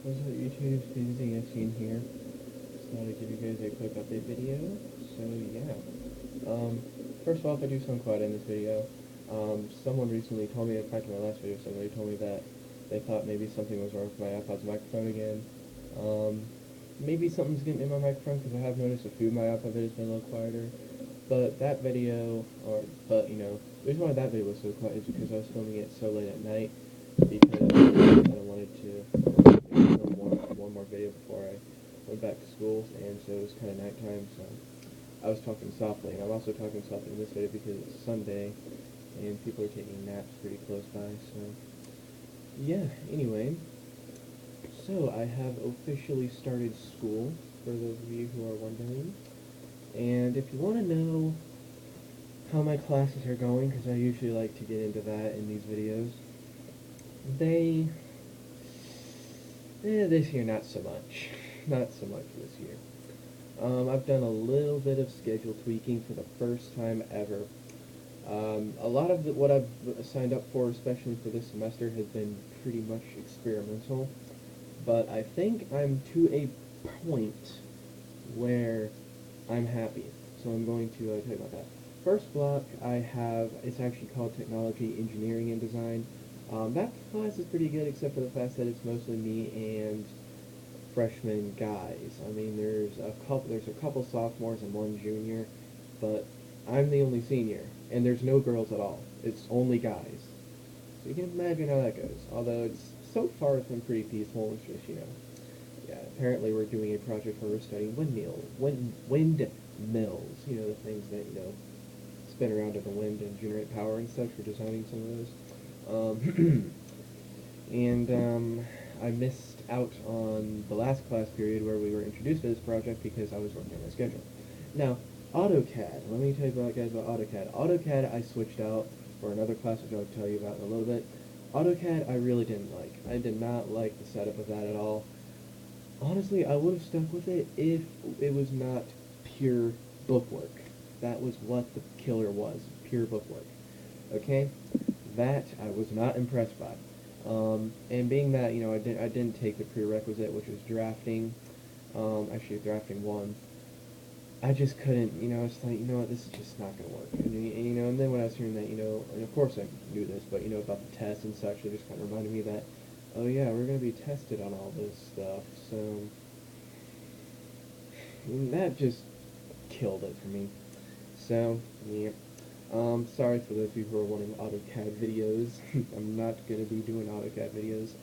What's up YouTube, Busy Yassine here. Just thought I'd give you guys a quick update video. So yeah. First of all, if I do sound quiet in this video, someone recently told me, in fact in my last video, somebody told me that they thought maybe something was wrong with my iPod's microphone again. Maybe something's getting in my microphone because I have noticed a few of my iPod videos been a little quieter. But that video, the reason why that video was so quiet is because I was filming it so late at night because I kind of wanted to film one more video before I went back to school, and so it was kind of nighttime, so I was talking softly, and I'm also talking softly in this video because it's Sunday, and people are taking naps pretty close by, so yeah, anyway, so I have officially started school, for those of you who are wondering, and if you want to know how my classes are going, because I usually like to get into that in these videos, they, this year not so much, not so much this year. I've done a little bit of schedule tweaking for the first time ever. A lot of what I've signed up for, especially for this semester, has been pretty much experimental, but I think I'm to a point where I'm happy, so I'm going to tell you about that. First block I have, it's actually called Technology, Engineering, and Design. That class is pretty good, except for the fact that it's mostly me and freshman guys. I mean, there's a couple sophomores and one junior, but I'm the only senior, and there's no girls at all. It's only guys. So you can imagine how that goes. Although it's so far it's been pretty peaceful. It's just yeah. Apparently we're doing a project where we're studying windmills. You know, the things that spin around in the wind and generate power and such. We're designing some of those. And I missed out on the last class period where we were introduced to this project because I was working on my schedule. Now, AutoCAD. Let me tell you guys about AutoCAD. AutoCAD I switched out for another class, which I'll tell you about in a little bit. AutoCAD I really didn't like. I did not like the setup of that at all. Honestly, I would have stuck with it if it was not pure bookwork. That was what the killer was, pure bookwork. Okay? That I was not impressed by. And being that, I didn't take the prerequisite, which was drafting, actually drafting one, I just couldn't, it's like, what, this is just not going to work. And then when I was hearing that, and of course I knew this, but, about the tests and such, it just kind of reminded me that, oh yeah, we're going to be tested on all this stuff, so, and that just killed it for me. So, yeah. Sorry for those of you who are wanting AutoCAD videos. I'm not going to be doing AutoCAD videos.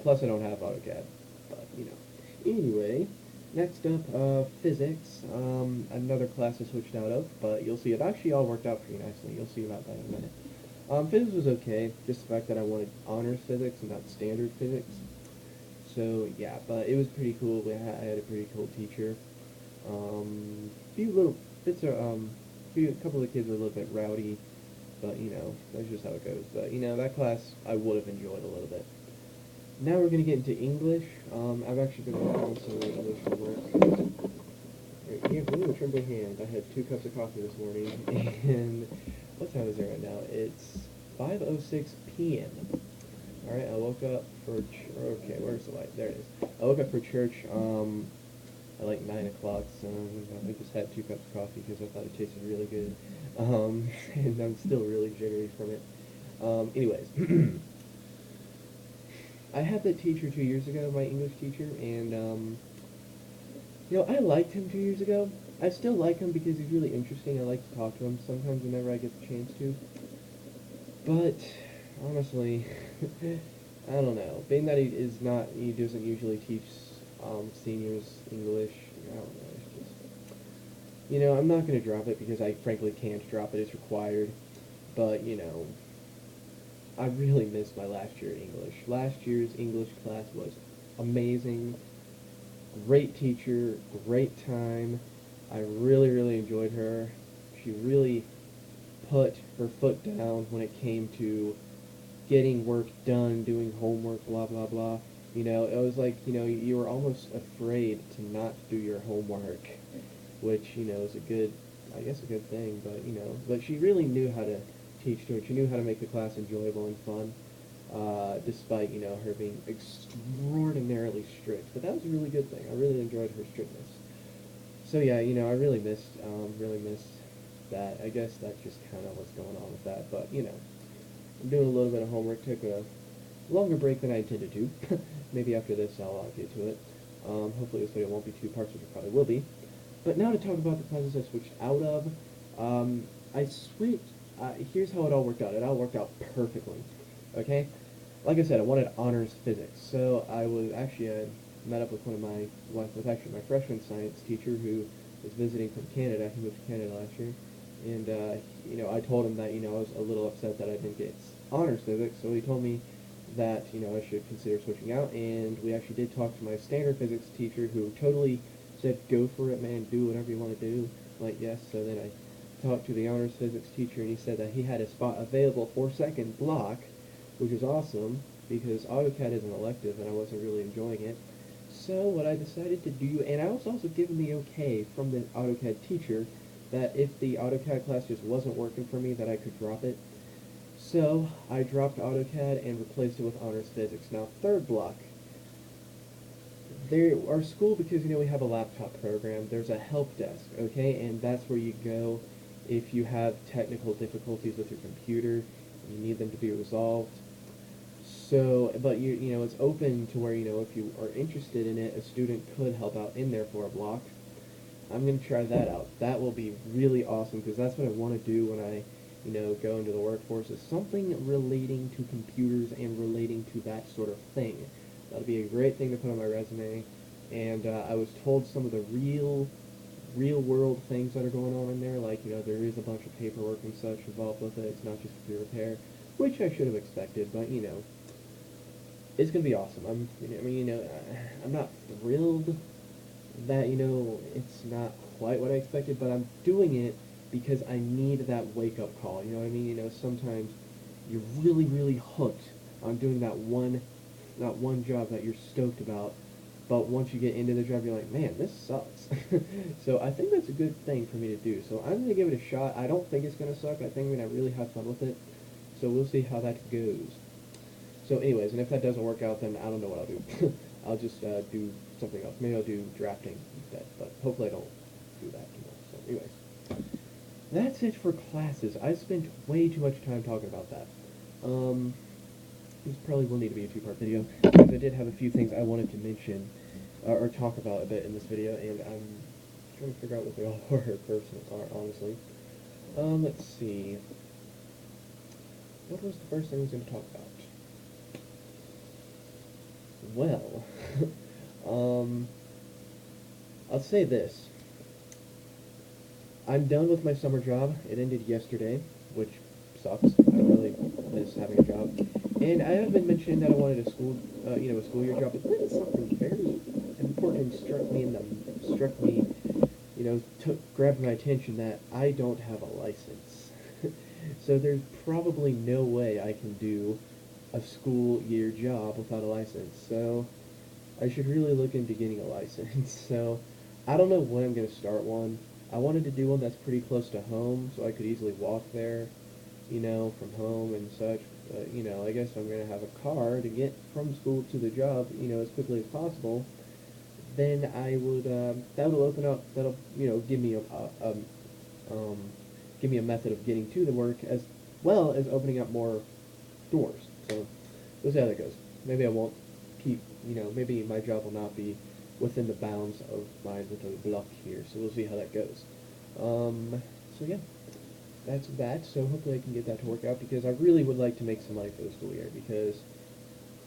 Plus, I don't have AutoCAD. But, Anyway, next up, physics. Another class I switched out of, but you'll see it actually all worked out pretty nicely. You'll see about that in a minute. Physics was okay, just the fact that I wanted honors physics and not standard physics. So, yeah, but it was pretty cool. I had a pretty cool teacher. Few little bits of, a couple of the kids were a little bit rowdy, but, that's just how it goes. But, that class I would have enjoyed a little bit. Now we're going to get into English. I've actually been working on some English homework. Yeah, with a trembling hand. I had 2 cups of coffee this morning, and what time is it right now? It's 5:06 p.m. Alright, I woke up for okay, where's the light? There it is. I woke up for church, at like 9 o'clock, so I just had 2 cups of coffee because I thought it tasted really good, and I'm still really jittery from it. Anyways, I had that teacher 2 years ago, my English teacher, and, I liked him 2 years ago. I still like him because he's really interesting. I like to talk to him sometimes whenever I get the chance to. But, honestly, I don't know. Being that he doesn't usually teach seniors English, I don't know, it's just, I'm not going to drop it because I frankly can't drop it, it's required, but, I really missed my last year English. Last year's English class was amazing, great teacher, great time, I really, really enjoyed her. She really put her foot down when it came to getting work done, doing homework, blah, blah, blah. It was like, you were almost afraid to not do your homework, which, is I guess a good thing, but she really knew how to teach to it. She knew how to make the class enjoyable and fun. despite, her being extraordinarily strict. But that was a really good thing. I really enjoyed her strictness. So yeah, I really missed that. I guess that's just kind of what's going on with that. But, I'm doing a little bit of homework. Took a longer break than I intended to. Maybe after this I'll get to it. Hopefully this video won't be 2 parts, which it probably will be. But now to talk about the classes I switched out of. I switched, here's how it all worked out. It all worked out perfectly. Okay? Like I said, I wanted honors physics. So I met up with actually my freshman science teacher who was visiting from Canada. He moved to Canada last year. And, I told him that, I was a little upset that I didn't get honors physics. So he told me that, I should consider switching out. And we actually did talk to my standard physics teacher who totally said, go for it, man, do whatever you want to do. Like, yes. So then I talked to the honors physics teacher, and he said that he had a spot available for second block, which is awesome, because AutoCAD is an elective, and I wasn't really enjoying it. So what I decided to do, and I was also given the okay from the AutoCAD teacher, that if the AutoCAD class just wasn't working for me, that I could drop it. So I dropped AutoCAD and replaced it with honors physics. Now, third block. Our school, because we have a laptop program, there's a help desk, okay, and that's where you go if you have technical difficulties with your computer and you need them to be resolved. So, but it's open to where if you are interested in it, a student could help out in there for a block. I'm gonna try that out. That will be really awesome because that's what I want to do when I go into the workforce, is something relating to computers and relating to that sort of thing. That'll be a great thing to put on my resume. And I was told some of the real world things that are going on in there, like, there is a bunch of paperwork and such involved with it. It's not just computer repair, which I should have expected, but, it's going to be awesome. I'm not thrilled that, it's not quite what I expected, but I'm doing it because I need that wake-up call, you know what I mean? Sometimes you're really, really hooked on doing that one job that you're stoked about, but once you get into the job, you're like, man, this sucks. So I think that's a good thing for me to do. So I'm going to give it a shot. I don't think it's going to suck. I think I'm going to really have fun with it. So we'll see how that goes. So anyways, and if that doesn't work out, then I don't know what I'll do. I'll just do something else. Maybe I'll do drafting instead, but hopefully I don't do that too much. So anyways, that's it for classes. I spent way too much time talking about that. This probably will need to be a 2-part video, because I did have a few things I wanted to mention, or talk about a bit in this video, and I'm trying to figure out what they all are, honestly. Let's see. What was the first thing I was going to talk about? Well, I'll say this. I'm done with my summer job. It ended yesterday, which sucks. I really miss having a job. And I have been mentioning that I wanted a school year job, but then something very important grabbed my attention, that I don't have a license. So there's probably no way I can do a school year job without a license. So I should really look into getting a license. So I don't know when I'm going to start one. I wanted to do one that's pretty close to home, so I could easily walk there, from home and such. But, I guess I'm going to have a car to get from school to the job, as quickly as possible. Then I would, that'll open up, give me a method of getting to the work, as well as opening up more doors. So we'll see how that goes. Maybe I won't keep, maybe my job will not be within the bounds of my little block here. So we'll see how that goes. So yeah, that's that. So hopefully I can get that to work out, because I really would like to make some money for the school year, because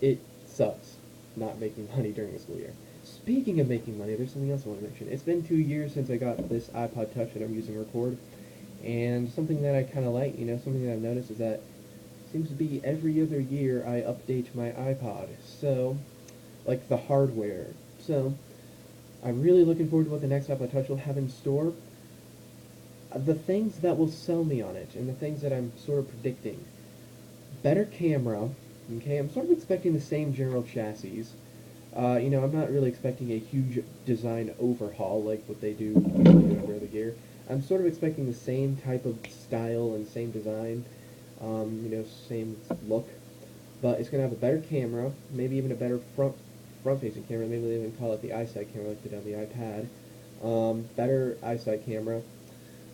it sucks not making money during the school year. Speaking of making money, there's something else I want to mention. It's been 2 years since I got this iPod Touch that I'm using to record, and something that I kind of like, something that I've noticed is that it seems to be every other year I update my iPod. So, like the hardware. So, I'm really looking forward to what the next iPod Touch will have in store. The things that will sell me on it, and the things that I'm sort of predicting. Better camera. Okay, I'm sort of expecting the same general chassis. I'm not really expecting a huge design overhaul like what they do usually every other year. I'm sort of expecting the same type of style and same design, same look. but it's going to have a better camera, maybe even a better front-facing camera. Maybe they even call it the eyesight camera like they did on the iPad. Better eyesight camera.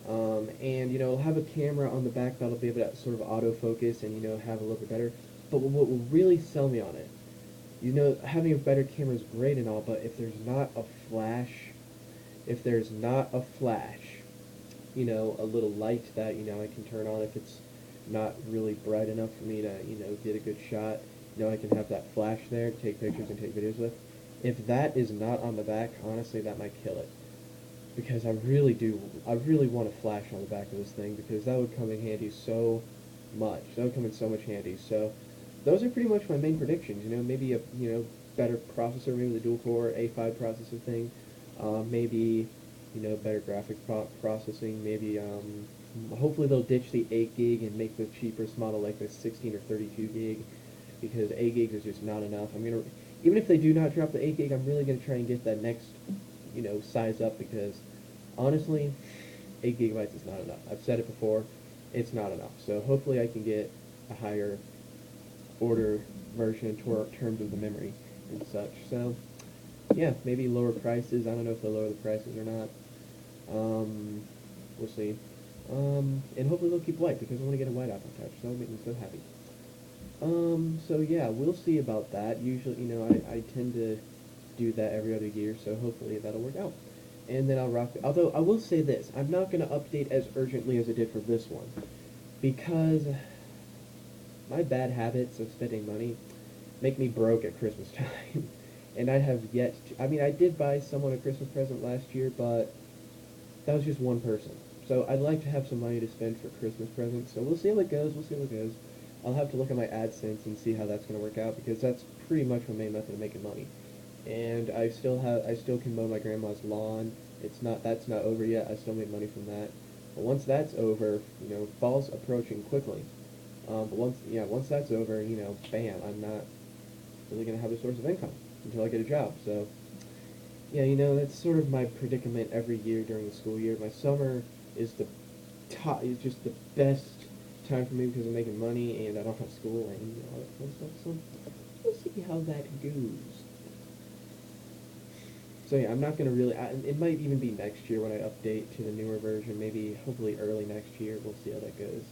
And, you know, it'll have a camera on the back that'll be able to sort of autofocus and, you know, have a little bit better. But what will really sell me on it, you know, having a better camera is great and all, but if there's not a flash, you know, a little light that, you know, I can turn on if it's not really bright enough for me to, you know, get a good shot, you know, I can have that flash there, take pictures and take videos with. If that is not on the back, honestly, that might kill it. Because I really want a flash on the back of this thing, because that would come in handy so much. That would come in so much handy. So, those are pretty much my main predictions. You know, maybe a, you know, better processor, maybe the dual-core A5 processor thing. Maybe, you know, better graphic processing. Maybe, hopefully they'll ditch the 8 gig and make the cheapest model like the 16 or 32 gig, because 8 gigs is just not enough. Even if they do not drop the 8 gig, I'm really gonna try and get that next, you know, size up, because honestly, 8 gigabytes is not enough. I've said it before, it's not enough. So hopefully I can get a higher order version in terms of the memory and such. So yeah, maybe lower prices. I don't know if they'll lower the prices or not. We'll see. And hopefully they'll keep white, because I want to get a white Apple Touch. So that would make me so happy. So yeah, we'll see about that. Usually, you know, I tend to do that every other year, so hopefully that'll work out. And then I'll rock it. Although, I will say this, I'm not going to update as urgently as I did for this one, because my bad habits of spending money make me broke at Christmas time. And I have yet to, I mean, I did buy someone a Christmas present last year, but that was just one person. So I'd like to have some money to spend for Christmas presents, so we'll see how it goes, I'll have to look at my AdSense and see how that's going to work out, because that's pretty much my main method of making money. And I still can mow my grandma's lawn. That's not over yet. I still make money from that. But once that's over, you know, fall's approaching quickly. But once that's over, you know, bam, I'm not really going to have a source of income until I get a job. So, yeah, you know, that's sort of my predicament every year during the school year. My summer is just the best time for me, because I'm making money and I don't have school and all that fun stuff. So we'll see how that goes. So yeah, I'm not going to really, it might even be next year when I update to the newer version, maybe hopefully early next year. We'll see how that goes.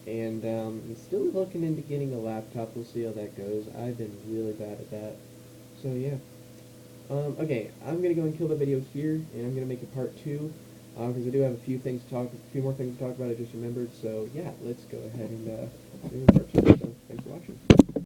And I'm still looking into getting a laptop. We'll see how that goes. I've been really bad at that. So yeah. Okay, I'm going to go and kill the video here, and I'm going to make a part 2, because I do have a few more things to talk about I just remembered. So yeah, let's go ahead and do part 2. So thanks for watching.